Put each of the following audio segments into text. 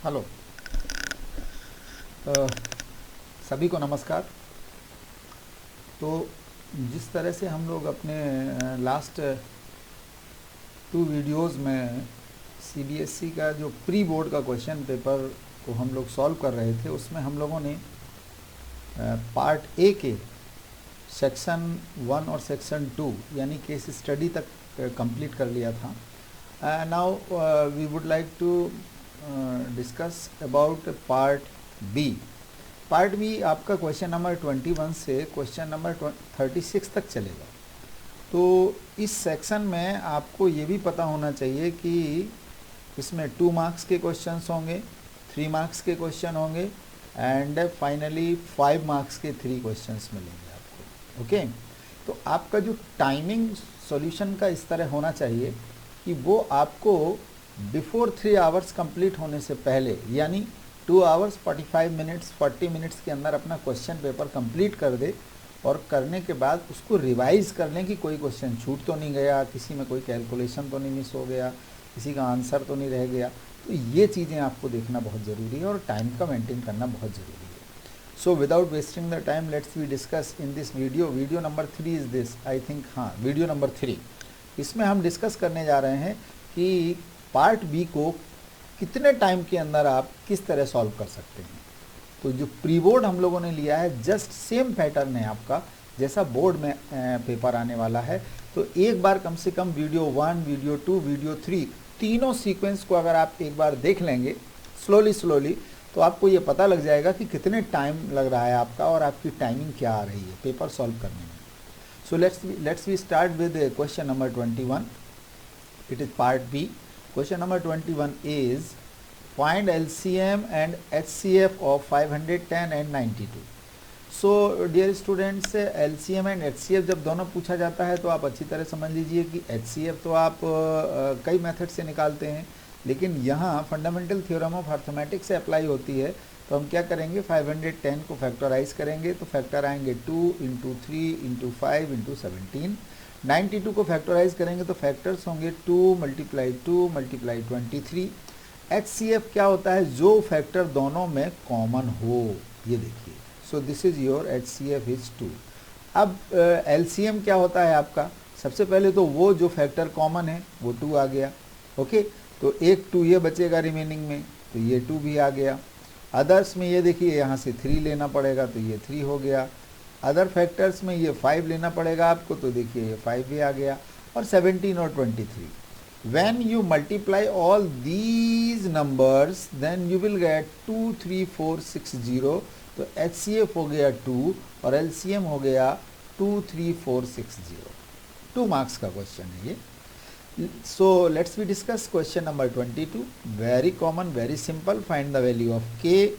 Hello. अ, सभी को नमस्कार। तो जिस तरह से हम लोग अपने लास्ट 2 वीडियोस में सीबीएसई का जो प्री बोर्ड का क्वेश्चन पेपर को हम लोग सॉल्व कर रहे थे, उसमें हम लोगों ने पार्ट ए के सेक्शन 1 और सेक्शन 2 यानी केस स्टडी तक कंप्लीट कर लिया था। Now we would like to discuss about part B. Part B आपका क्वेश्चन नंबर 21 से क्वेश्चन नंबर 36 तक चलेगा। तो इस सेक्शन में आपको ये भी पता होना चाहिए कि इसमें 2 मार्क्स के क्वेश्चंस होंगे, 3 मार्क्स के क्वेश्चन होंगे एंड फाइनली 5 मार्क्स के 3 क्वेश्चंस मिलेंगे आपको। ओके, तो आपका जो टाइमिंग सॉल्यूशन का इस तरह होना चाहिए कि वो आपको बिफोर 3 आवर्स कंप्लीट होने से पहले यानी 2 आवर्स 45 मिनट्स 40 मिनट्स के अंदर अपना क्वेश्चन पेपर कंप्लीट कर दे और करने के बाद उसको रिवाइज कर लें कि कोई क्वेश्चन छूट तो नहीं गया, किसी में कोई कैलकुलेशन तो नहीं मिस हो गया, किसी का आंसर तो नहीं रह गया। तो ये चीज़ें आपको देखना बहुत ज़रूरी है और टाइम का मेंटेन करना बहुत ज़रूरी है। So without wasting the time let's we discuss in this video number 3 is this, I think, हाँ, वीडियो नंबर 3। इसमें हम डिस्कस करने जा रहे हैं कि पार्ट बी को कितने टाइम के अंदर आप किस तरह सॉल्व कर सकते हैं। तो जो प्री बोर्ड हम लोगों ने लिया है जस्ट सेम पैटर्न है आपका जैसा बोर्ड में पेपर आने वाला है। तो एक बार कम से कम वीडियो 1, वीडियो 2, वीडियो 3 तीनों सीक्वेंस को अगर आप एक बार देख लेंगे स्लोली तो आपको ये पता लग जाएगा कि कितने टाइम लग रहा है आपका और आपकी टाइमिंग क्या आ रही है पेपर सॉल्व करने में। So let's we start with question number 21. It is part B. Question number 21 is find LCM and HCF of 510 and 92. So dear students, LCM and HCF जब दोनों पूछा जाता है तो आप अच्छी तरह समझ लीजिए कि HCF तो आप कई मेथड से निकालते हैं, लेकिन यहाँ फंडामेंटल थ्योरम ऑफ अर्थमेटिक्स से अप्लाई होती है। तो हम क्या करेंगे, 510 को फैक्टराइज करेंगे तो फैक्टर आएंगे 2 इंटू 3 इंटू 5 इंटू 17। 92 को फैक्टराइज करेंगे तो फैक्टर्स होंगे 2 मल्टीप्लाई 2 मल्टीप्लाई 23। HCF क्या होता है, जो फैक्टर दोनों में कॉमन हो, ये देखिए। So this is your HCF is 2। अब LCM क्या होता है आपका, सबसे पहले तो वो जो फैक्टर कॉमन है वो 2 आ गया। ओके, तो एक 2 ये बचेगा रिमेनिंग में, तो ये 2 भी आ गया। अदर्स में ये देखिए यहाँ से 3 लेना पड़ेगा तो ये 3 हो गया। अदर फैक्टर्स में ये 5 लेना पड़ेगा आपको, तो देखिए ये 5 भी आ गया। और 17 और 23, when you multiply all these numbers then you will get 2 3 4 6 0। तो HCF हो गया 2 और LCM हो गया 2 3 4 6 0। 2 मार्क्स का क्वेश्चन है ये। So let's we discuss question number 22. Very common, very simple. Find the value of k.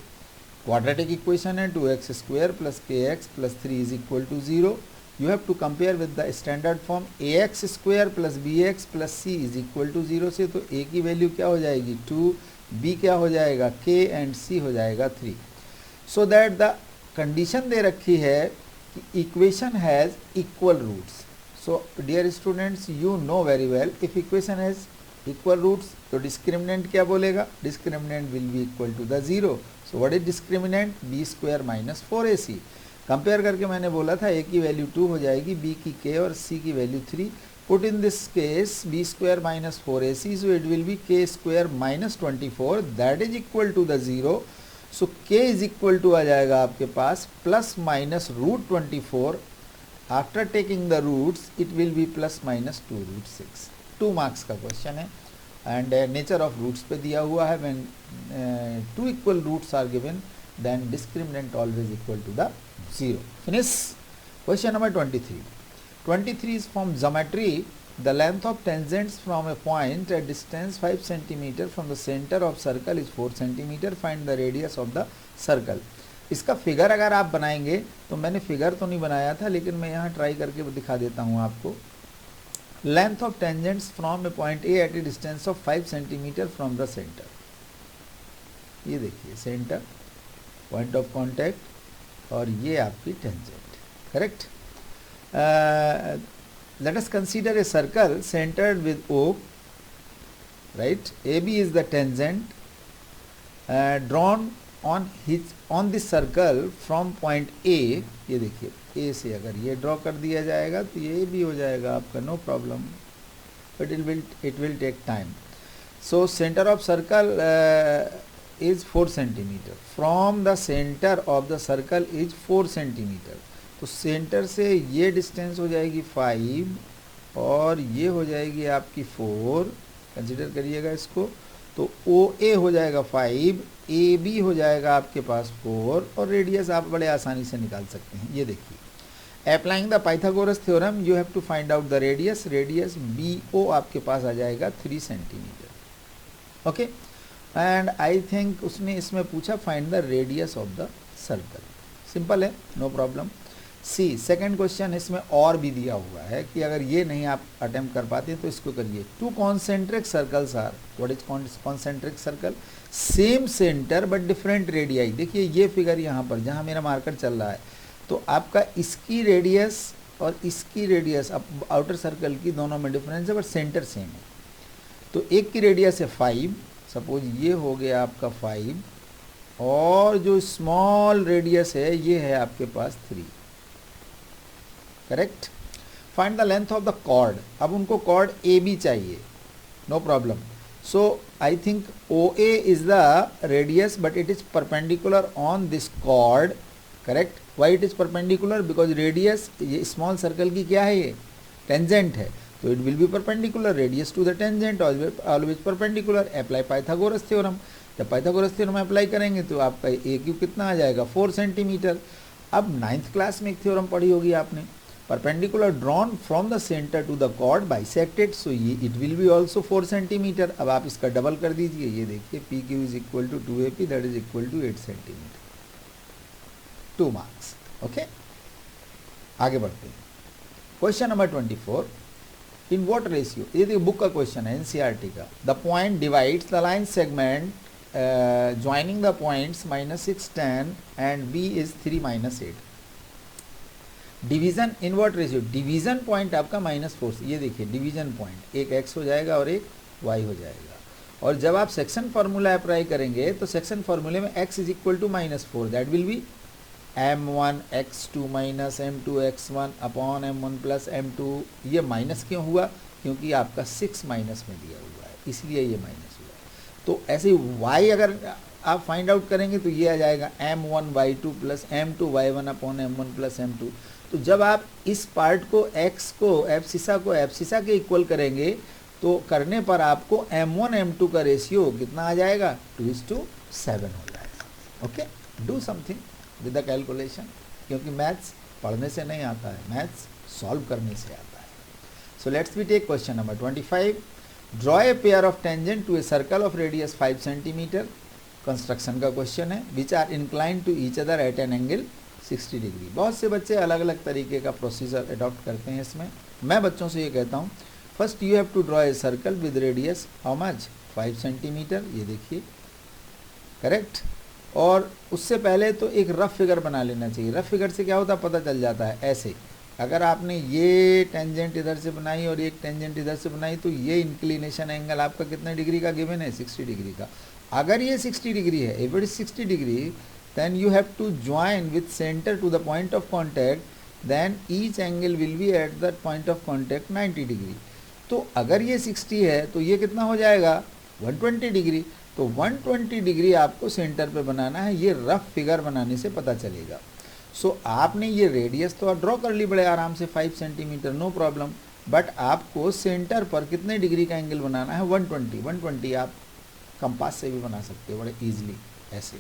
Quadratic equation है 2x square plus kx plus 3 is equal to 0. You have to compare with the standard form ax square plus bx plus c is equal to 0 से। तो a की value क्या हो जाएगी 2, b क्या हो जाएगा k and c हो जाएगा 3। So that the condition दे रखी है कि equation has equal roots. So dear students, you know very well if equation has equal roots तो discriminant क्या बोलेगा, discriminant will be equal to the 0. So what is discriminant, b square minus 4ac। Compare करके मैंने बोला था a की value 2 हो जाएगी, b की k और c की value 3। Put in this case b square minus 4ac, so it will be k square minus 24 that is equal to the 0। So k is equal to आ जाएगा आपके पास plus minus root 24। After taking the roots it will be plus minus 2 root 6। 2 marks का question है and nature of roots पे दिया हुआ है। When 2 equal roots are given then discriminant always equal to the 0। Finish. Question number 23 is from geometry. The length of tangents from a point at distance 5 cm from the center of circle is 4 cm. Find the radius of the circle. इसका figure अगर आप बनाएंगे तो मैंने figure तो नहीं बनाया था, लेकिन मैं यहाँ ट्राई करके दिखा देता हूँ आपको। Length of tangents from a point A at a distance of 5 cm from the centre. ये देखिए सेंटर, पॉइंट ऑफ कॉन्टैक्ट और ये आपकी tangent, correct. let us consider a circle centered with O, right? AB is the tangent drawn on this circle from point A, ये देखिए ए से अगर ये ड्रॉ कर दिया जाएगा तो ये भी हो जाएगा आपका, no problem, but it will take time. So centre of circle is 4 centimetre. From the centre of the circle is 4 centimetre. तो सेंटर से ये डिस्टेंस हो जाएगी 5 और ये हो जाएगी आपकी 4, कंसिडर करिएगा इसको. तो ओ ए हो जाएगा 5, ए बी हो जाएगा आपके पास 4 और रेडियस आप बड़े आसानी से निकाल सकते हैं. ये देखिए, applying the Pythagoras theorem you have to find out the radius. Radius B O आपके पास आ जाएगा 3 centimetre. Okay, and I think उसने इसमें पूछा find the radius of the circle. Simple है, no problem. See second question इसमें और भी दिया हुआ है कि अगर ये नहीं आप अटेम्प्ट कर पाते तो इसको करिए. 2 concentric circles are, what is concentric circle? Same centre but different radii. देखिए ये फिगर यहाँ पर जहाँ मेरा मार्कर चल रहा है, तो आपका इसकी रेडियस और इसकी रेडियस अब आउटर सर्कल की दोनों में डिफरेंस है बट सेंटर सेम है. तो एक की रेडियस है 5, सपोज ये हो गया आपका 5 और जो स्मॉल रेडियस है ये है आपके पास 3. Correct. Find the length of the chord. अब उनको कॉर्ड ए बी चाहिए, no problem. So I think O A is the radius but it is perpendicular on this chord. Correct. Why it is perpendicular? Because radius ये small circle की क्या है, ये tangent है, तो it will be perpendicular. Radius to the tangent always perpendicular. Apply Pythagoras theorem. जब Pythagoras theorem apply करेंगे तो आपका ए क्यू कितना आ जाएगा, 4 सेंटीमीटर. अब 9th क्लास में एक थ्योरम पढ़ी होगी आपने, perpendicular drawn from the centre to the chord bisected, so ये it will be also 4 centimetre. अब आप इसका डबल कर दीजिए, ये देखिए P Q is equal to 2AP, that is equal to 8 centimetre. 2 marks. Okay, आगे बढ़ते हैं. Question number 24, in what ratio? ये देखिए बुक का क्वेश्चन है, एनसीईआरटी का. The point divides the line segment joining the points -6 10 and B is 3 -8. Division in what ratio? Division point आपका -4 से, ये देखिए डिवीजन पॉइंट, एक x हो जाएगा और एक y हो जाएगा. और जब आप सेक्शन फार्मूला अप्लाई करेंगे तो सेक्शन फार्मूले में x is equal to -4, that will be m1 x2 minus m2 x1 upon m1 plus m2. ये माइनस क्यों हुआ? क्योंकि आपका 6 माइनस में दिया हुआ है, इसलिए ये माइनस हुआ. तो ऐसे y अगर आप फाइंड आउट करेंगे तो ये आ जाएगा m1 y2 plus m2 y1 upon m1 plus m2. तो जब आप इस पार्ट को x को एब्सिसा के इक्वल करेंगे तो करने पर आपको m1 m2 का रेशियो कितना आ जाएगा, 2:7 हो जाएगा. Okay, do something with the calculation, क्योंकि मैथ्स पढ़ने से नहीं आता है, मैथ्स सॉल्व करने से आता है. So let's we take question number 25. Draw a pair of tangent to a circle of radius 5 centimetre. Construction का क्वेश्चन है. Which are incline to each other at an angle 60 degree. बहुत से बच्चे अलग अलग तरीके का प्रोसीजर अडॉप्ट करते हैं इसमें. मैं बच्चों से ये कहता हूँ, first you have to draw a circle with radius how much, 5 centimetre. ये देखिए, करेक्ट. और उससे पहले तो एक रफ फिगर बना लेना चाहिए. रफ फिगर से क्या होता है पता चल जाता है. ऐसे अगर आपने ये टेंजेंट इधर से बनाई और एक टेंजेंट इधर से बनाई तो ये इंक्लिनेशन एंगल आपका कितने डिग्री का गिवन है, 60 डिग्री का. अगर ये 60 डिग्री है, if it is 60 degree, then you have to join with center to the point of contact, then each angle will be at that point of contact 90 degree. तो अगर ये 60 है तो ये कितना हो जाएगा, 120 डिग्री. तो 120 डिग्री आपको सेंटर पे बनाना है. ये रफ फिगर बनाने से पता चलेगा. सो आपने ये रेडियस तो ड्रॉ कर ली बड़े आराम से, 5 सेंटीमीटर, नो प्रॉब्लम. बट आपको सेंटर पर कितने डिग्री का एंगल बनाना है, 120. 120 आप कंपास से भी बना सकते हो बड़े ईजिली. ऐसे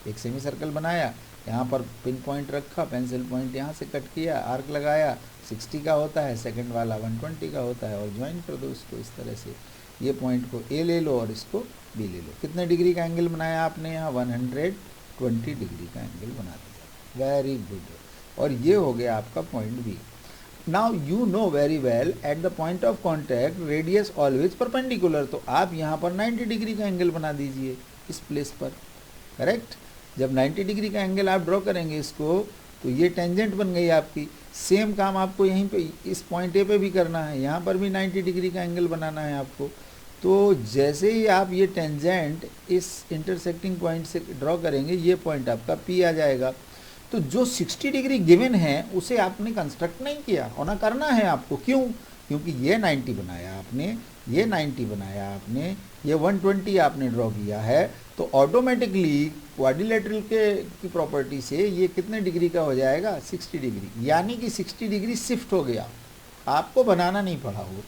एक सेमी सर्कल बनाया, यहाँ पर पिन पॉइंट रखा, पेंसिल पॉइंट यहाँ से कट किया, आर्क लगाया, 60 का होता है, सेकंड वाला 120 का होता है, और ज्वाइन कर दो इसको इस तरह से. ये पॉइंट को ए ले लो और इसको बी ले लो. कितने डिग्री का एंगल बनाया आपने यहाँ, 120 डिग्री का एंगल बना दिया. Very good. और ये हो गया आपका point B. Now you know very well at the point of contact radius always perpendicular. तो आप यहाँ पर 90 डिग्री का एंगल बना दीजिए इस प्लेस पर. करेक्ट. जब 90 डिग्री का एंगल आप ड्रॉ करेंगे इसको, तो ये टेंजेंट बन गई आपकी. सेम काम आपको यहीं पे इस पॉइंट ए पे भी करना है, यहाँ पर भी 90 डिग्री का एंगल बनाना है आपको. तो जैसे ही आप ये टेंजेंट इस इंटरसेक्टिंग पॉइंट से ड्रॉ करेंगे, ये पॉइंट आपका पी आ जाएगा। तो जो 60 डिग्री गिवन है उसे आपने कंस्ट्रक्ट नहीं किया और ना करना है आपको। क्यों? क्योंकि ये 90 बनाया आपने, ये 90 बनाया आपने, ये 120 आपने ड्रॉ किया है, तो ऑटोमेटिकली क्वाड्रिलेटरल की प्रॉपर्टी से ये कितने डिग्री का हो जाएगा? 60 डिग्री, यानी कि 60 डिग्री शिफ्ट हो गया, आपको बनाना नहीं पड़ा वो।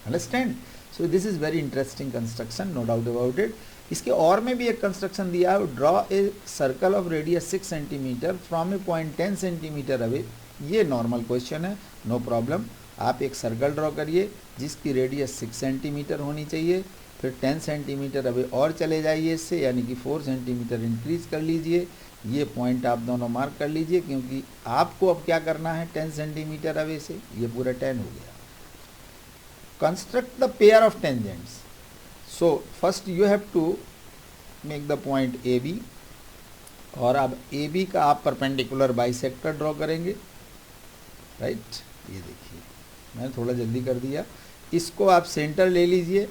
Understand? So this is very interesting construction, no doubt about it. इसके और में भी एक कंस्ट्रक्शन दिया है, draw a circle of radius 6 centimetre from a point 10 centimetre away. ये नॉर्मल क्वेश्चन है, नो प्रॉब्लम। आप एक सर्कल ड्रॉ करिए जिसकी रेडियस 6 सेंटीमीटर होनी चाहिए, फिर 10 सेंटीमीटर अवे और चले जाइए इससे, यानी कि 4 सेंटीमीटर इंक्रीज कर लीजिए। ये पॉइंट आप दोनों मार्क कर लीजिए, क्योंकि आपको अब क्या करना है, 10 सेंटीमीटर अवे से ये पूरा 10 हो गया। Construct the pair of tangents. So first you have to make the point A B, और अब ए बी का आप परपेंडिकुलर बाइसेक्टर ड्रॉ करेंगे, राइट। ये देखिए मैंने थोड़ा जल्दी कर दिया। इसको आप सेंटर ले लीजिए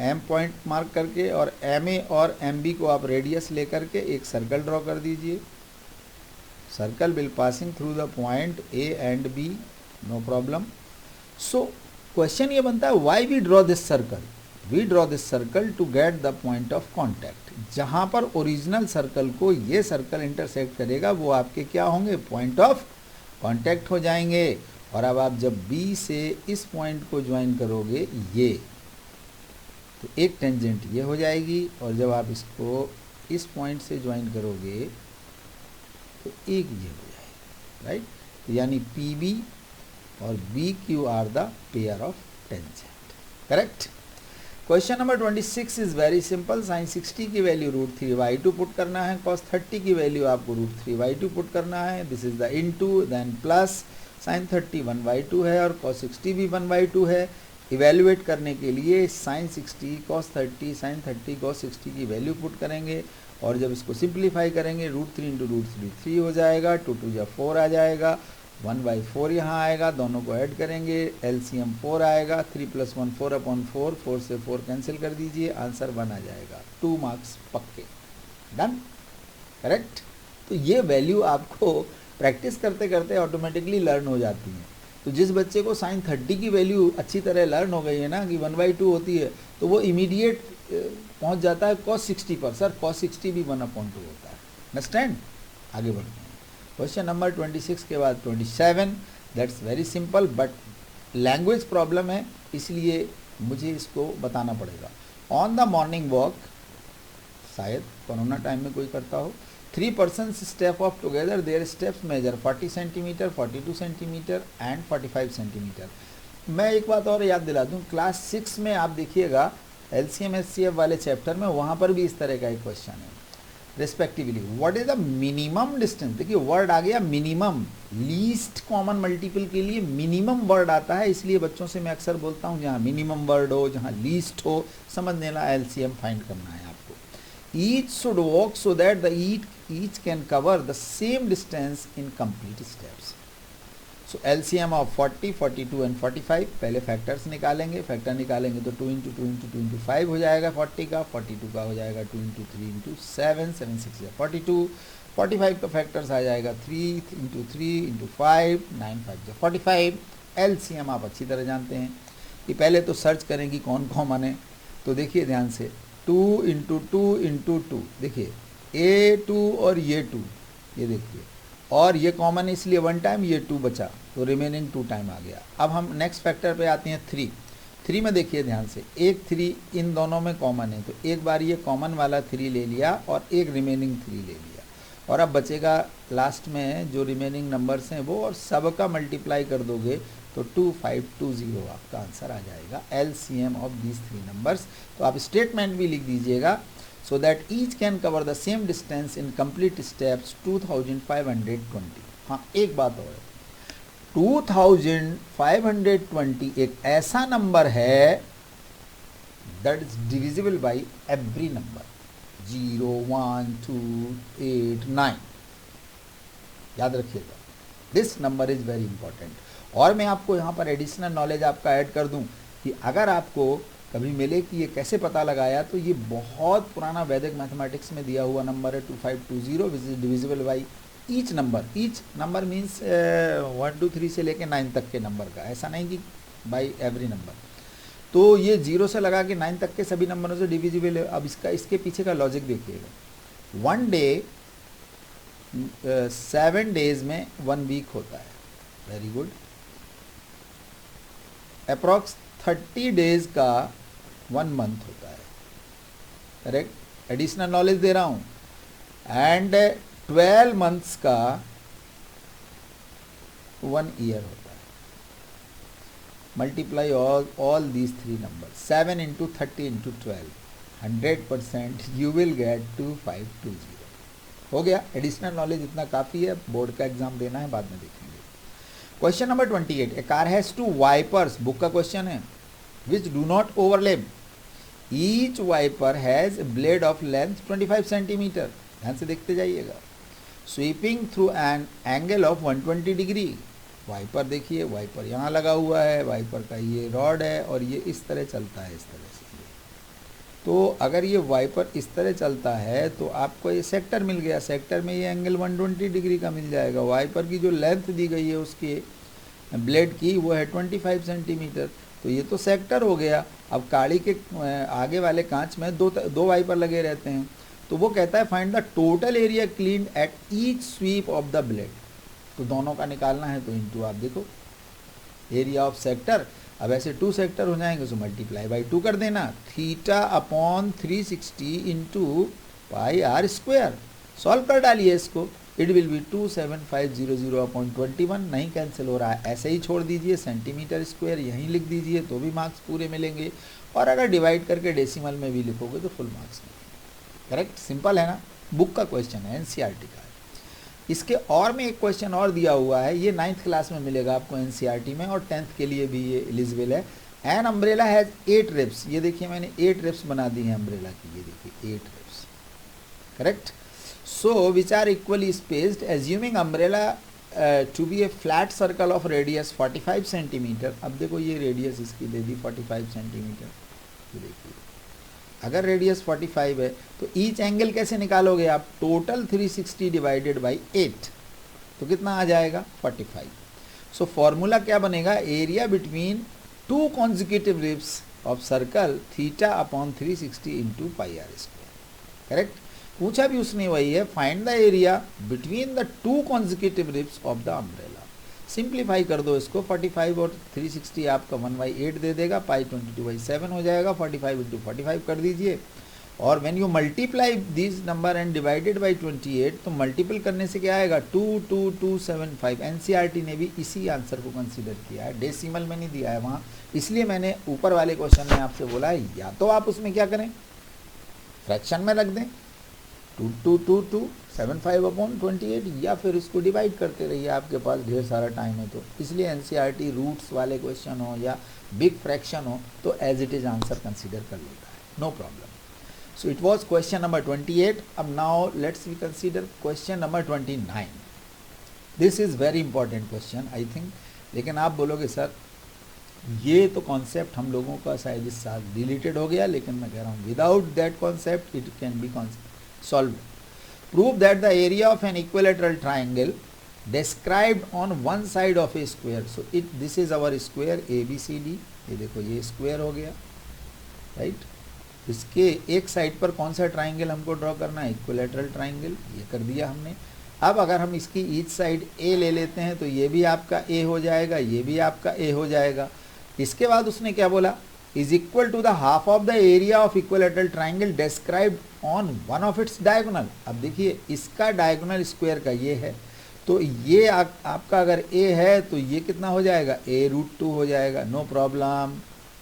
एम पॉइंट मार्क करके, और एम ए और एम बी को आप रेडियस लेकर के एक सर्कल ड्रॉ कर दीजिए। Circle will passing through the point A and B, no problem. So question ये बनता है, why we draw this circle? We draw this circle to get the point of contact. जहाँ पर ओरिजिनल सर्कल को ये circle intersect करेगा वो आपके क्या होंगे? पॉइंट ऑफ कॉन्टैक्ट हो जाएंगे। और अब आप जब बी से इस पॉइंट को ज्वाइन करोगे ये, तो एक टेंजेंट ये हो जाएगी, और जब आप इसको इस पॉइंट से ज्वाइन करोगे तो एक ये हो जाएगी, राइट। यानी पी बी और B Q are the pair of tangent, correct. Question number 26 is very simple. Sine 60 की वैल्यू √3/2 पुट करना है, कॉस 30 की वैल्यू आपको √3/2 पुट करना है। This is the into, then plus. Sine 30 1/2 है और कॉस 60 भी 1/2 है। इवेल्युएट करने के लिए साइन 60 कॉस 30 साइन 30 कॉस 60 की वैल्यू पुट करेंगे, और जब इसको सिंप्लीफाई करेंगे √3 × √3 3 हो जाएगा, 2 2 जा 4 आ जाएगा, 1/4 यहाँ आएगा, दोनों को ऐड करेंगे, एलसीएम 4 आएगा, 3 + 1 4/4, 4 से 4 कैंसिल कर दीजिए, आंसर 1 आ जाएगा। 2 मार्क्स पक्के, डन, करेक्ट। तो ये वैल्यू आपको प्रैक्टिस करते करते ऑटोमेटिकली लर्न हो जाती है। तो जिस बच्चे को साइन 30 की वैल्यू अच्छी तरह लर्न हो गई है ना कि 1/2 होती है, तो वो इमीडिएट पहुंच जाता है कॉस 60 पर। सर कॉस 60 भी 1/2 होता है, अंडरस्टैंड। आगे बढ़ते हैं। क्वेश्चन नंबर 26 के बाद 27, that's very simple, but language problem है इसलिए मुझे इसको बताना पड़ेगा। ऑन द मॉर्निंग वॉक, शायद कोरोना टाइम में कोई करता हो, 3 persons step off together, their steps measure 40 centimetre, 42 centimetre and 45 centimetre. मैं एक बात और याद दिला दूं, क्लास 6 में आप देखिएगा एलसीएम एचसीएफ वाले चैप्टर में, वहाँ पर भी इस तरह का एक क्वेश्चन है, respectively what is the minimum distance. देखिए वर्ड आ गया मिनिमम, लीस्ट कॉमन मल्टीपल के लिए मिनिमम वर्ड आता है, इसलिए बच्चों से मैं अक्सर बोलता हूँ जहाँ मिनिमम वर्ड हो, जहाँ लीस्ट हो, समझ लेना एलसीएम फाइंड करना है आपको। Each should walk so that the each can cover the same distance in complete steps. So LCM of 40, 42 and 45, पहले फैक्टर्स निकालेंगे, फैक्टर निकालेंगे तो 2 × 2 × 2 × 5 हो जाएगा 40 का, 42 का हो जाएगा 2 × 3 × 7, 7 6 या 42, 45 का फैक्टर्स आ जाएगा 3 × 3 × 5, 9 5 या 45। LCM आप अच्छी तरह जानते हैं कि पहले तो सर्च करें कि कौन कॉमन है, तो देखिए ध्यान से 2 × 2 × 2, देखिए A2 और ये 2, ये देखिए, और ये कॉमन है इसलिए 1 टाइम, ये 2 बचा तो रिमेनिंग 2 टाइम आ गया। अब हम नेक्स्ट फैक्टर पे आते हैं 3 में देखिए ध्यान से, एक 3 इन दोनों में कॉमन है, तो एक बार ये कॉमन वाला 3 ले लिया और एक रिमेनिंग 3 ले लिया, और अब बचेगा लास्ट में जो रिमेनिंग नंबर्स हैं वो, और सब का मल्टीप्लाई कर दोगे तो 2520 आपका आंसर आ जाएगा, एलसीएम ऑफ दीज 3 नंबर्स। तो आप स्टेटमेंट भी लिख दीजिएगा, so that each can cover the same distance in complete steps 2520। हाँ एक बात और है, 2520 एक ऐसा नंबर है that is divisible by every number, 0 1 2 8 9, याद रखिएगा, this number is very important. और मैं आपको यहाँ पर एडिशनल नॉलेज आपका ऐड कर दूँ कि अगर आपको कभी मिले कि ये कैसे पता लगाया, तो ये बहुत पुराना वैदिक मैथमेटिक्स में दिया हुआ नंबर है 2520 which is divisible by each number means 1 2 3 से लेके 9 तक के नंबर का, ऐसा नहीं कि बाई एवरी नंबर। तो ये 0 से लगा के 9 तक के सभी नंबरों से डिविजिबल है। अब इसके पीछे का लॉजिक देखिएगा, 1 डे 7 डेज में 1 वीक होता है, वेरी गुड। अप्रॉक्स 30 डेज का 1 मंथ होता है, करेक्ट, एडिशनल नॉलेज दे रहा हूँ। एंड 12 मंथ्स का 1 ईयर होता है। Multiply all these 3 numbers, 7 into 30 into 12, 100% you will get 2520। हो गया, एडिशनल नॉलेज इतना काफ़ी है, बोर्ड का एग्जाम देना है, बाद में देखेंगे। Question number 28, a car has 2 wipers, book का क्वेश्चन है, which do not overlap, each wiper has blade of length 25 centimetre, ध्यान से देखते जाइएगा, sweeping through an angle of 120 degree. Wiper देखिए, वाइपर यहाँ लगा हुआ है, वाइपर का ये रॉड है और ये इस तरह चलता है, इस तरह से। तो अगर ये वाइपर इस तरह चलता है तो आपको ये सेक्टर मिल गया, सेक्टर में ये एंगल 120 डिग्री का मिल जाएगा। वाइपर की जो लेंथ दी गई है उसके ब्लेड की वो है 25 सेंटीमीटर, तो ये तो सेक्टर हो गया। अब गाड़ी के आगे वाले कांच में दो वाइपर लगे रहते हैं, तो वो कहता है find the total area clean at each sweep of the blade. तो दोनों का निकालना है, तो इनटू आप देखो एरिया ऑफ सेक्टर, अब ऐसे 2 सेक्टर हो जाएंगे तो मल्टीप्लाई बाई 2 कर देना, theta upon 360 into pi r square. Solve कर डालिए इसको, इट विल बी 27500 अपॉन 21, नहीं कैंसिल हो रहा है, ऐसे ही छोड़ दीजिए, सेंटीमीटर स्क्वायर यहीं लिख दीजिए तो भी मार्क्स पूरे मिलेंगे, और अगर डिवाइड करके डेसिमल में भी लिखोगे तो फुल मार्क्स मिलेंगे। करेक्ट, सिंपल है ना, बुक का क्वेश्चन है, एनसीईआरटी का है। इसके और में एक क्वेश्चन और दिया हुआ है, ये 9th क्लास में मिलेगा आपको एनसीईआरटी में, और 10th के लिए भी ये एलिजिबल है। एन अम्ब्रेला हैज़ 8 रिब्स, ये देखिए मैंने 8 रिब्स बना दी हैं अम्ब्रेला की, ये देखिए 8 ribs, correct. So which are equally spaced, assuming umbrella to be a flat circle of radius 45 centimetre. अब देखो ये रेडियस इसकी दे दी 45 सेंटीमीटर, ये देखिए अगर रेडियस 45 है तो ईच एंगल कैसे निकालोगे आप, टोटल 360 डिवाइडेड बाई 8, तो कितना आ जाएगा 45। सो फॉर्मूला क्या बनेगा, area between 2 consecutive ribs of circle theta upon 360 into pi r square, correct. पूछा भी उसने वही है, find the area between the 2 consecutive ribs of the umbrella. Simplify कर दो इसको, 45 और 360 आपका 1/8 दे देगा, पाई 22/7 हो जाएगा, 45 इंटू 45 कर दीजिए, और when you multiply this number and divided by 28, तो मल्टीपल करने से क्या आएगा 22275। एनसीईआरटी ने भी इसी आंसर को कंसीडर किया है, डेसिमल में नहीं दिया है वहाँ, इसलिए मैंने ऊपर वाले क्वेश्चन में आपसे बोला है या तो आप उसमें क्या करें, फ्रैक्शन में रख दें 222275 अपॉन 28, या फिर इसको डिवाइड करते रहिए, आपके पास ढेर सारा टाइम है। तो इसलिए एनसीईआरटी रूट्स वाले क्वेश्चन हो या बिग फ्रैक्शन हो तो as it is answer consider कर लेता है, no problem. So it was question number 28। अब now let's we consider question number 29। This is very important question I think, लेकिन आप बोलोगे सर ये तो कॉन्सेप्ट हम लोगों का शायद इस साल डिलीटेड हो गया, लेकिन मैं कह रहा हूँ without that concept it can be solved. Prove that the area of an equilateral triangle described on one side of a square. So this is our square ABCD, ये देखो ये स्क्वायर हो गया, राइट। इसके एक साइड पर कौन सा ट्राइंगल हमको ड्रॉ करना है, इक्विलैटरल ट्राइंगल, ये कर दिया हमने। अब अगर हम इसकी ईच साइड A ले लेते हैं तो ये भी आपका A हो जाएगा, ये भी आपका A हो जाएगा। इसके बाद उसने क्या बोला, is equal to the half of the area of equilateral triangle described on one of its diagonal। अब देखिए इसका डायगोनल स्क्वायर का ये है, तो ये आपका अगर a है तो ये कितना हो जाएगा, a√2 हो जाएगा, नो प्रॉब्लम।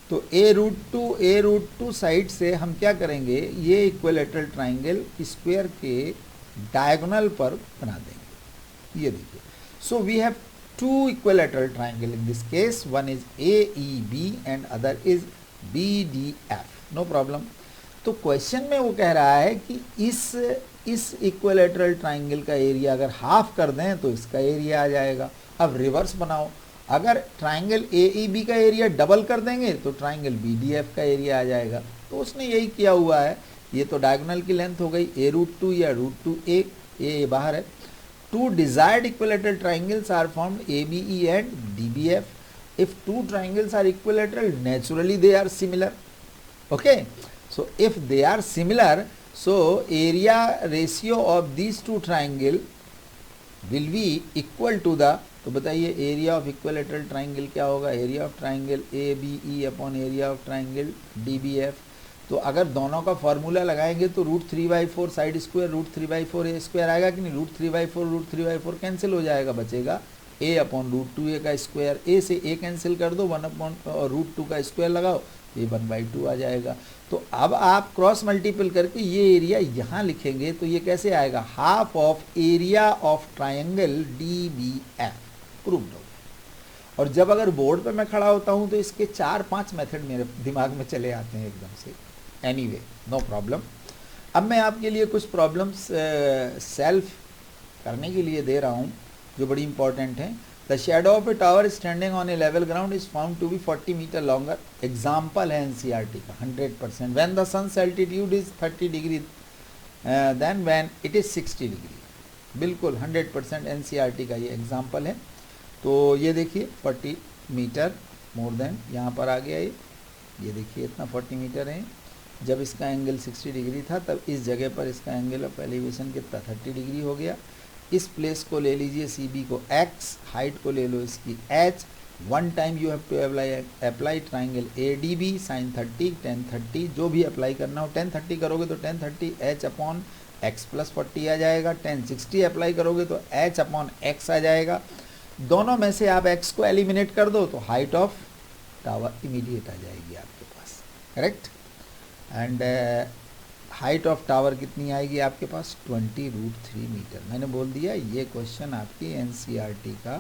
तो a√2 साइड से हम क्या करेंगे, ये इक्विलैटरल ट्राइंगल स्क्वायर के डायगोनल पर बना देंगे, ये देखिए। So we have 2 equilateral triangle in this case, one is AEB and other is BDF, no problem। तो क्वेश्चन में वो कह रहा है कि इस इक्विलैटरल ट्राइंगल का एरिया अगर हाफ कर दें तो इसका एरिया आ जाएगा। अब रिवर्स बनाओ, अगर ट्राइंगल AEB का एरिया डबल कर देंगे तो ट्राइंगल BDF का एरिया आ जाएगा। तो उसने यही किया हुआ है। ये तो डायगोनल की लेंथ हो गई A√2 या √2a, ये बाहर है। Two desired equilateral triangles are formed ABE and DBF. If two triangles are equilateral, naturally they are similar. Okay, so if they are similar, so area ratio of these two triangle will be equal to the, तो बताइए area of equilateral triangle क्या होगा, area of triangle ABE upon area of triangle DBF। तो अगर दोनों का formula लगाएंगे तो √3/4 साइड स्क्वायर √3/4 a स्क्वायर आएगा कि नहीं, √3/4 कैंसिल हो जाएगा, बचेगा a अपॉन √2a का स्क्वायर। a से a कैंसिल कर दो, 1 अपॉन √2 का स्क्वायर लगाओ, ये 1/2 आ जाएगा। तो अब आप क्रॉस मल्टीपल करके ये एरिया यहाँ लिखेंगे तो ये कैसे आएगा, half of area of triangle DBF। Proved हो गया। और जब अगर बोर्ड पे मैं खड़ा होता हूँ तो इसके 4-5 मेथड मेरे दिमाग में चले आते हैं एकदम से। Anyway, no problem. अब मैं आपके लिए कुछ प्रॉब्लम्स सेल्फ करने के लिए दे रहा हूँ जो बड़ी इंपॉर्टेंट हैं। The shadow of a tower standing on a level ground is found to be 40 metre longer. Example है NCERT का 100%। When the sun's altitude is 30 degree then when it is 60 degree. बिल्कुल 100% NCERT का ये example है। तो ये देखिए 40 metre more than यहाँ पर आ गया ये देखिए इतना 40 मीटर है। जब इसका एंगल 60 डिग्री था तब इस जगह पर इसका एंगल ऑफ एलिवेशन कितना 30 डिग्री हो गया। इस प्लेस को ले लीजिए CB को X, हाइट को ले लो इसकी H। One time you have to apply triangle ADB sin 30 tan 30, जो भी अप्लाई करना हो। tan 30 करोगे तो tan 30 H upon X plus 40 आ जाएगा। tan 60 अप्लाई करोगे तो H अपॉन X आ जाएगा। दोनों में से आप X को एलिमिनेट कर दो तो हाइट ऑफ टावर इमीडिएट आ जाएगी आपके पास, correct. And height of tower कितनी आएगी आपके पास, 20√3 मीटर। मैंने बोल दिया ये क्वेश्चन आपकी NCERT का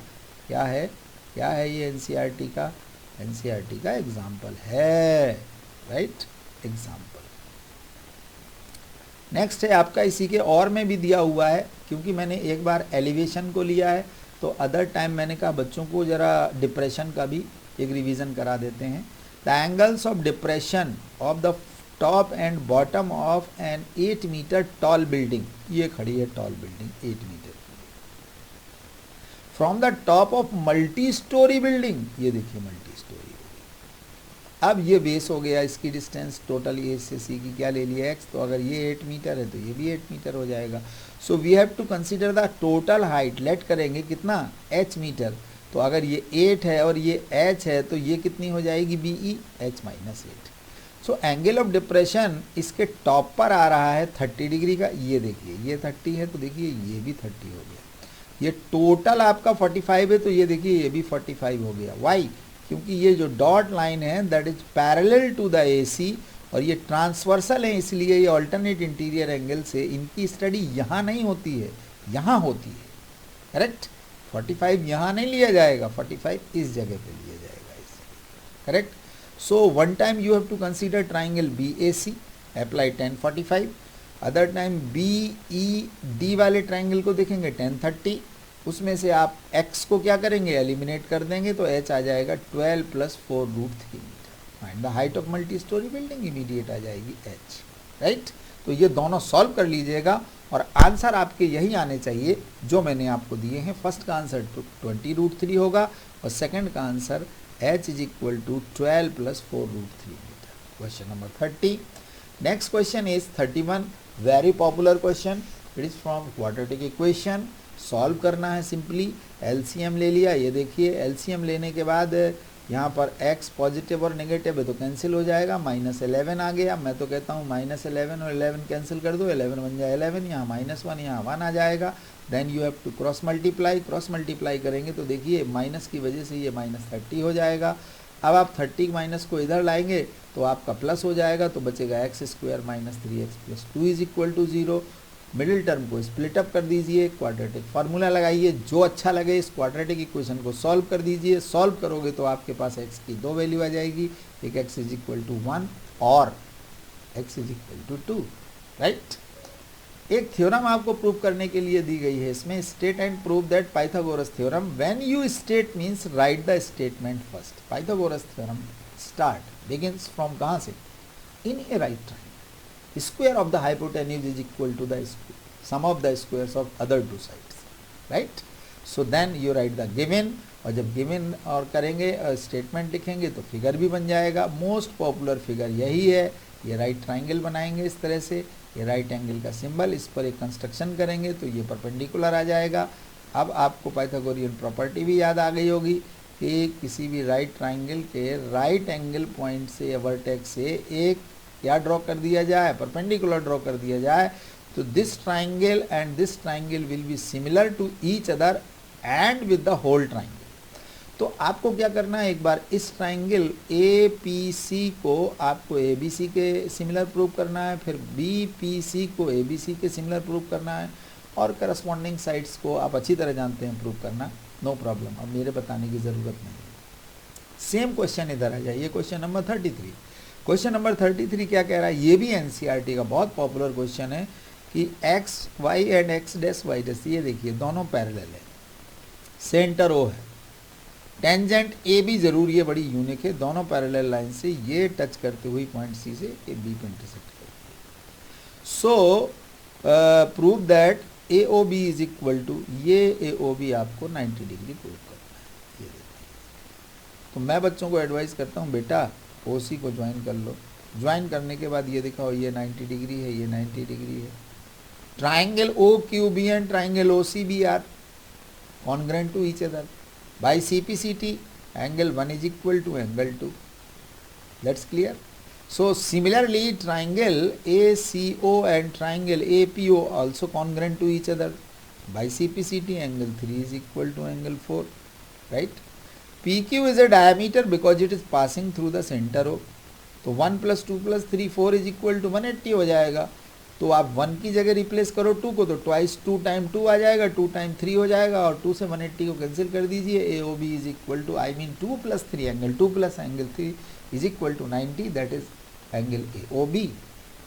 क्या है ये NCERT का एग्जाम्पल है, राइट, एग्जाम्पल। नेक्स्ट है आपका इसी के और में भी दिया हुआ है, क्योंकि मैंने एक बार एलिवेशन को लिया है तो अदर टाइम मैंने कहा बच्चों को ज़रा डिप्रेशन का भी एक रिवीजन करा देते हैं। The angles of depression of the top and bottom of an 8 metre tall building, ये खड़ी है tall building 8 metre, from the top of multi storey building, ये देखिए मल्टी स्टोरी। अब ये बेस हो गया, इसकी डिस्टेंस टोटल ए से सी की क्या ले लिया x, तो अगर ये 8 मीटर है तो ये भी 8 मीटर हो जाएगा। So we have to consider the total height, let करेंगे कितना h मीटर। तो अगर ये 8 है और ये h है तो ये कितनी हो जाएगी BE, h-8। So angle of depression इसके टॉप पर आ रहा है 30 डिग्री का, ये देखिए ये 30 है तो देखिए ये भी 30 हो गया। ये टोटल आपका 45 है तो ये देखिए ये भी 45 हो गया। वाई, क्योंकि ये जो डॉट लाइन है that is parallel to the AC और ये ट्रांसवर्सल है, इसलिए ये ऑल्टरनेट इंटीरियर एंगल से इनकी स्टडी यहाँ नहीं होती है, यहाँ होती है, करेक्ट। 45 यहाँ नहीं लिया जाएगा, 45 इस जगह पे लिया जाएगा, correct. So one time you have to consider triangle BAC, apply tan 45। Other time BED वाले ट्राइंगल को देखेंगे tan 30, उसमें से आप x को क्या करेंगे, एलिमिनेट कर देंगे तो h आ जाएगा 12 + 4√3 मीटर। Find the height of multi storey building, immediate आ जाएगी h, राइट। तो ये दोनों सॉल्व कर लीजिएगा और आंसर आपके यही आने चाहिए जो मैंने आपको दिए हैं। फर्स्ट का आंसर 20√3 होगा और सेकंड का answer h = 12 + 4√3 metre. Question number 30। Next question is 31, very popular question, it is from quadratic equation. Solve करना है सिंपली, LCM ले लिया। ये देखिए LCM लेने के बाद यहाँ पर x पॉजिटिव और नेगेटिव है तो कैंसिल हो जाएगा, -11 आ गया। मैं तो कहता हूँ -11 और 11 कैंसिल कर दो, 11 बन जाए 11, यहाँ -1 यहाँ 1 आ जाएगा। Then you have to cross multiply करेंगे तो देखिए माइनस की वजह से ये -30 हो जाएगा। अब आप 30 माइनस को इधर लाएंगे तो आपका प्लस हो जाएगा, तो बचेगा x² - 3x + 2 = 0। मिडिल टर्म को स्प्लिट अप कर दीजिए, क्वाड्रेटिक फार्मूला लगाइए, जो अच्छा लगे इस क्वाड्रेटिक इक्वेशन को सॉल्व कर दीजिए। सॉल्व करोगे तो आपके पास x की 2 वैल्यू आ जाएगी, एक x = 1 और x = 2, राइट। एक थ्योरम आपको प्रूव करने के लिए दी गई है, इसमें state and prove that Pythagoras theorem, when you state means write the statement first. Pythagoras theorem start begins from कहाँ से, in a right triangle, square of the hypotenuse is equal to the sum of the squares of other two sides, right. So then you write the given, और जब given और करेंगे statement लिखेंगे तो figure भी बन जाएगा। मोस्ट पॉपुलर फिगर यही है, ये राइट ट्रायंगल बनाएंगे इस तरह से, ये राइट एंगल का सिंबल, इस पर एक कंस्ट्रक्शन करेंगे तो ये परपेंडिकुलर आ जाएगा। अब आपको पाइथागोरियन प्रॉपर्टी भी याद आ गई होगी कि किसी भी राइट ट्रायंगल के राइट एंगल पॉइंट से या वर्टेक्स से एक क्या ड्रॉ कर दिया जाए, परपेंडिकुलर ड्रॉ कर दिया जाए, तो this triangle and this triangle will be similar to each other and with the whole triangle. तो आपको क्या करना है, एक बार इस ट्रायंगल ए पी सी को आपको ए बी सी के सिमिलर प्रूव करना है, फिर बी पी सी को ए बी सी के सिमिलर प्रूव करना है, और करस्पॉन्डिंग साइड्स को आप अच्छी तरह जानते हैं प्रूव करना, नो प्रॉब्लम, अब मेरे बताने की ज़रूरत नहीं है। सेम क्वेश्चन इधर आ जाइए, क्वेश्चन नंबर 33। क्वेश्चन नंबर 33 क्या कह रहा है, ये भी एनसीईआरटी का बहुत पॉपुलर क्वेश्चन है कि X Y and X dash Y dash, ये देखिए दोनों पैरेलल है, सेंटर ओ है, टेंजेंट ए भी जरूरी है, बड़ी यूनिक है, दोनों पैरेलल लाइन से ये टच करते हुए पॉइंट सी से ए बी पे इंटरसेक्ट करती है। So prove that A O B is equal to, ये ए ओ बी आपको 90 डिग्री प्रूव करना है। ये देखिए, तो मैं बच्चों को एडवाइस करता हूँ बेटा ओ सी को ज्वाइन कर लो, ज्वाइन करने के बाद ये दिखाओ ये 90 डिग्री है, ये 90 डिग्री है। Triangle O Q B and triangle O C B are congruent to each other. By CPCT, angle 1 is equal to angle 2. That's clear. So similarly, triangle ACO and triangle APO also congruent to each other. By CPCT, angle 3 is equal to angle 4. Right? PQ is a diameter because it is passing through the center O. तो 1 + 2 + 3 4 is equal to 180 हो जाएगा। तो आप 1 की जगह replace करो 2 को, तो ट्वाइस 2 टाइम 2 आ जाएगा, 2 टाइम 3 हो जाएगा, और 2 से 180 को कैंसिल कर दीजिए। A O B is equal to, I mean 2 + 3 angle 2 + angle 3 is equal to 90, that is angle A O B.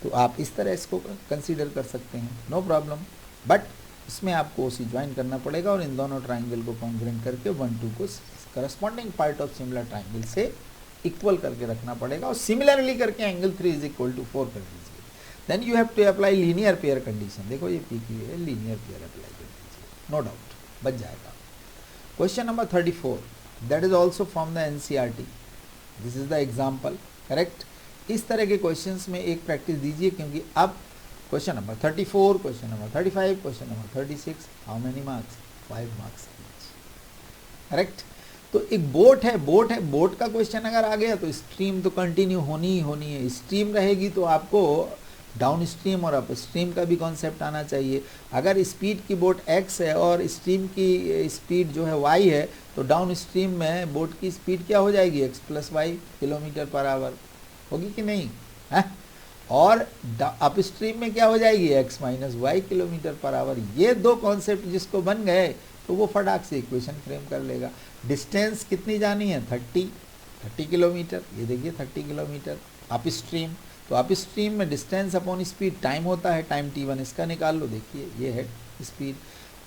तो आप इस तरह इसको कंसीडर कर सकते हैं, नो प्रॉब्लम, बट इसमें आपको ओ सी ज्वाइन करना पड़ेगा और इन दोनों ट्राइंगल को कॉन्ग्रुएंट करके 1 2 को corresponding part of similar triangle से इक्वल करके रखना पड़ेगा, और सिमिलरली करके एंगल 3 इज इक्वल टू 4 कर दीजिए। Then you have to apply linear pair condition. देखो ये पी क्यू है, लीनियर पेयर अप्लाई कर दीजिए, नो डाउट बच जाएगा। Question number 34, that is also from the NCERT, this is the example, correct. इस तरह के क्वेश्चंस में एक प्रैक्टिस दीजिए, क्योंकि अब question number 34, question number 35, question number 36, how many marks, 5 marks, correct. तो एक बोट है, बोट का क्वेश्चन अगर आ गया तो स्ट्रीम तो कंटिन्यू होनी ही होनी है। स्ट्रीम रहेगी तो आपको डाउन स्ट्रीम और अप स्ट्रीम का भी कॉन्सेप्ट आना चाहिए। अगर स्पीड की बोट x है और स्ट्रीम की स्पीड जो है y है, तो डाउन स्ट्रीम में बोट की स्पीड क्या हो जाएगी, x + y km/h होगी कि नहीं है, और अप स्ट्रीम में क्या हो जाएगी, x - y km/h। ये दो कॉन्सेप्ट जिसको बन गए तो वो फटाक से इक्वेशन फ्रेम कर लेगा। डिस्टेंस कितनी जानी है, 30 किलोमीटर, ये देखिए 30 किलोमीटर अप स्ट्रीम। तो अप स्ट्रीम में डिस्टेंस अपॉन स्पीड टाइम होता है, टाइम t1 इसका निकाल लो, देखिए ये है स्पीड।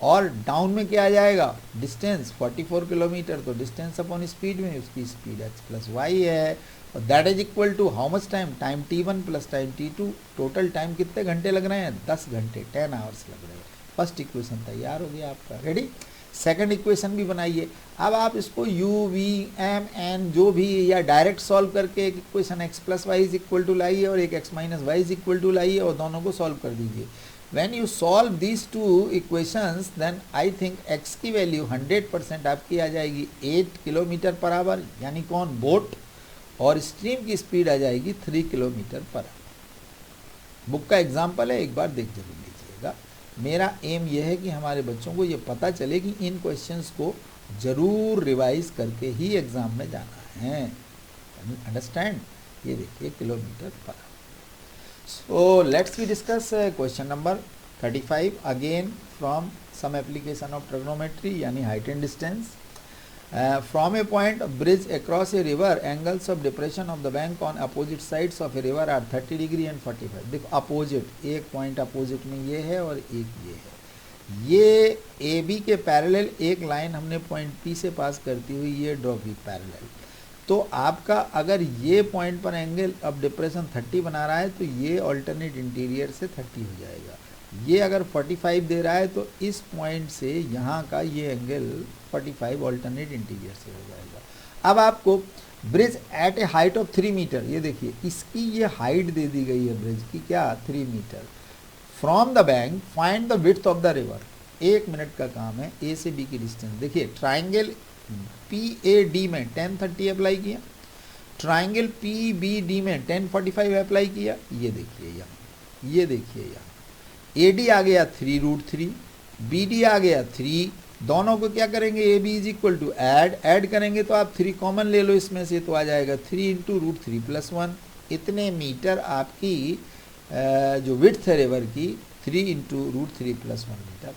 और डाउन में क्या आ जाएगा, डिस्टेंस 44 किलोमीटर, तो डिस्टेंस अपॉन स्पीड में उसकी स्पीड x + y है, और that is equal to how much time, time t1 + time t2। Total time कितने घंटे लग रहे हैं, 10 घंटे, 10 आवर्स लग रहे हैं। फर्स्ट इक्वेशन तैयार हो गया आपका, रेडी। सेकंड इक्वेशन भी बनाइए। अब आप इसको u v m n जो भी, या डायरेक्ट सॉल्व करके एक equation x + y is equal to लाइए और एक x - y is equal to लाइए, और दोनों को सॉल्व कर दीजिए। When you solve these two equations, then I think x की वैल्यू 100% आपकी आ जाएगी 8 km/h, यानी कौन, बोट, और स्ट्रीम की स्पीड आ जाएगी 3 km/h। बुक का एग्जाम्पल है, एक बार देख जरूर लीजिएगा। मेरा एम यह है कि हमारे बच्चों को ये पता चले कि इन क्वेश्चंस को जरूर रिवाइज करके ही एग्जाम में जाना है, अंडरस्टैंड। ये देखिए km/h। So let's we discuss question number 35 again from some application of trigonometry, यानी height and distance. From a point bridge across a river angles of depression of the bank on opposite sides of a river are 30 degree and 45। देखो opposite, एक point opposite में ये है और एक ये है। ये ए बी के पैरेलल एक लाइन हमने पॉइंट पी से पास करती हुई ये ड्रॉ की पैरेलल। तो आपका अगर ये पॉइंट पर एंगल ऑफ डिप्रेशन 30 बना रहा है तो ये ऑल्टरनेट इंटीरियर से 30 हो जाएगा। ये अगर 45 दे रहा है तो इस पॉइंट से यहाँ का ये एंगल 45 ऑल्टरनेट इंटीरियर से हो जाएगा। अब आपको bridge at a height of 3 metre, ये देखिए इसकी ये हाइट दे दी गई है ब्रिज की, क्या 3 metre. From the bank find the width of the river. 1 minute का काम है, ए से बी की डिस्टेंस। देखिए ट्राइंगल पी ए डी में 1030 अप्लाई किया, ट्राइंगल पी बी डी में 1045 अप्लाई किया। ये देखिए यहाँ, ये देखिए यहाँ ए डी आ गया 3√3, बी डी आ गया 3। दोनों को क्या करेंगे, A B is equal to add करेंगे तो आप 3 कॉमन ले लो इसमें से, तो आ जाएगा 3 इंटू √3 + 1। इतने मीटर आपकी जो विड्थ है रिवर की 3 इंटू √3 + 1 मीटर।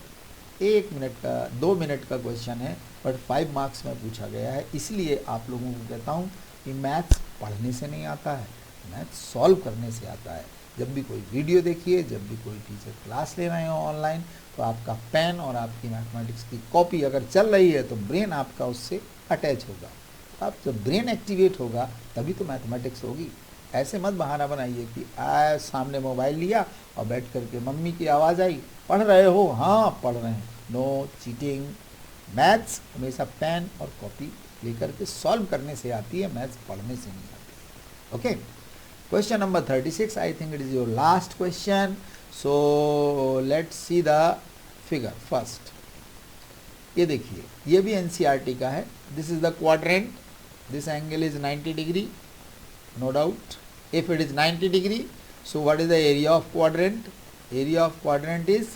1 मिनट का 2 मिनट का क्वेश्चन है बट 5 मार्क्स में पूछा गया है। इसलिए आप लोगों को कहता हूँ कि मैथ्स पढ़ने से नहीं आता है, मैथ्स सॉल्व करने से आता है। जब भी कोई वीडियो देखिए, जब भी कोई टीचर क्लास ले रहे हो ऑनलाइन, तो आपका पेन और आपकी मैथमेटिक्स की कॉपी अगर चल रही है तो ब्रेन आपका उससे अटैच होगा। अब जब ब्रेन एक्टिवेट होगा तभी तो मैथमेटिक्स होगी। ऐसे मत बहाना बनाइए कि सामने मोबाइल लिया और बैठ करके मम्मी की आवाज़ आई, पढ़ रहे हो? हाँ पढ़ रहे हैं। No cheating. मैथ्स हमेशा पेन और कॉपी लेकर के सॉल्व करने से आती है, मैथ्स पढ़ने से नहीं आती है। Okay, question number 36, I think it is your last question. So let's see the figure first. ये देखिए, ये भी एनसीईआरटी का है। This is the quadrant, this angle is 90 degree, no doubt. If it is 90 degree, so what is the area of quadrant? Area of quadrant is,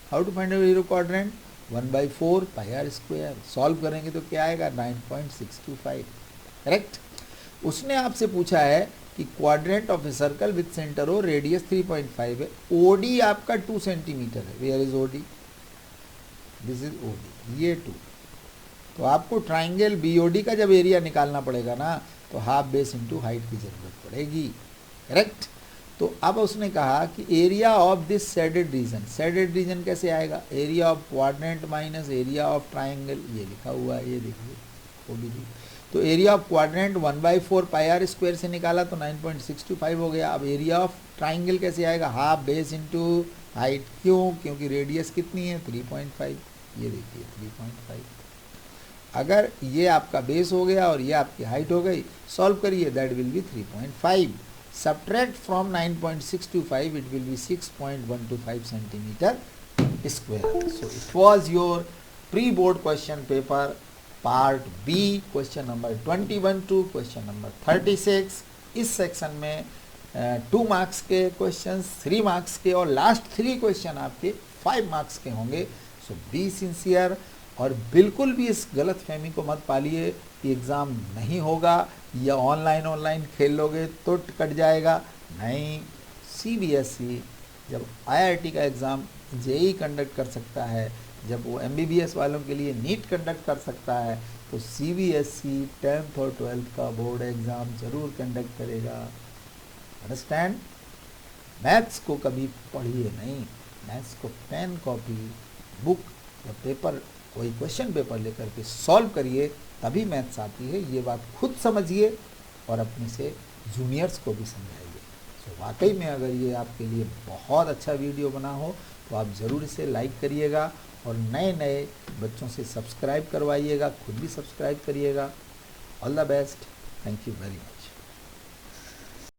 how to find the area of quadrant? 1/4 pi r square. Solve करेंगे तो क्या आएगा, 9.625। Correct. उसने आपसे पूछा है कि quadrant of a circle with centre हो, रेडियस 3.5 है, ओडी आपका 2 सेंटीमीटर है। Where is OD? This is OD, ये 2। तो आपको ट्राइंगल बीओडी का जब एरिया निकालना पड़ेगा ना, तो हाफ बेस इंटू हाइट की जरूरत पड़ेगी। करेक्ट। तो अब उसने कहा कि area of this shaded region, shaded region कैसे आएगा, area of quadrant minus area of triangle, ये लिखा हुआ है, ये देखिए ओबीडी। तो area of quadrant 1/4 pi r square से निकाला तो 9.625 हो गया। अब एरिया ऑफ ट्राइंगल कैसे आएगा, हाफ बेस इंटू हाइट। क्यों? क्योंकि रेडियस कितनी है, 3.5। ये देखिए 3.5। अगर ये आपका बेस हो गया और ये आपकी हाइट हो गई, सॉल्व करिए, that will be 3.5। Subtract from 9.625, it will be 6.125 centimetre square. So it was your pre board question paper part B, question number 21 to question number 36। इस सेक्शन में 2 मार्क्स के क्वेश्चन, 3 मार्क्स के और last 3 question आपके 5 marks के होंगे। सो be sincere और बिल्कुल भी इस गलत फहमी को मत पालिए कि एग्ज़ाम नहीं होगा या ऑनलाइन खेल लोगे तो कट जाएगा। नहीं, सीबीएसई जब आईआईटी का एग्ज़ाम जेईई कंडक्ट कर सकता है, जब वो एमबीबीएस वालों के लिए नीट कंडक्ट कर सकता है, तो सीबीएसई 10th और 12th का बोर्ड एग्ज़ाम ज़रूर कंडक्ट करेगा। अंडरस्टैंड? मैथ्स को कभी पढ़िए नहीं, मैथ्स को पेन, कॉपी, बुक या पेपर, कोई क्वेश्चन पेपर लेकर के सॉल्व करिए, तभी मैथ्स आती है। ये बात खुद समझिए और अपने से जूनियर्स को भी समझाइए। सो वाकई में अगर ये आपके लिए बहुत अच्छा वीडियो बना हो तो आप ज़रूर इसे लाइक करिएगा और नए नए बच्चों से सब्सक्राइब करवाइएगा, खुद भी सब्सक्राइब करिएगा। All the best, thank you very much.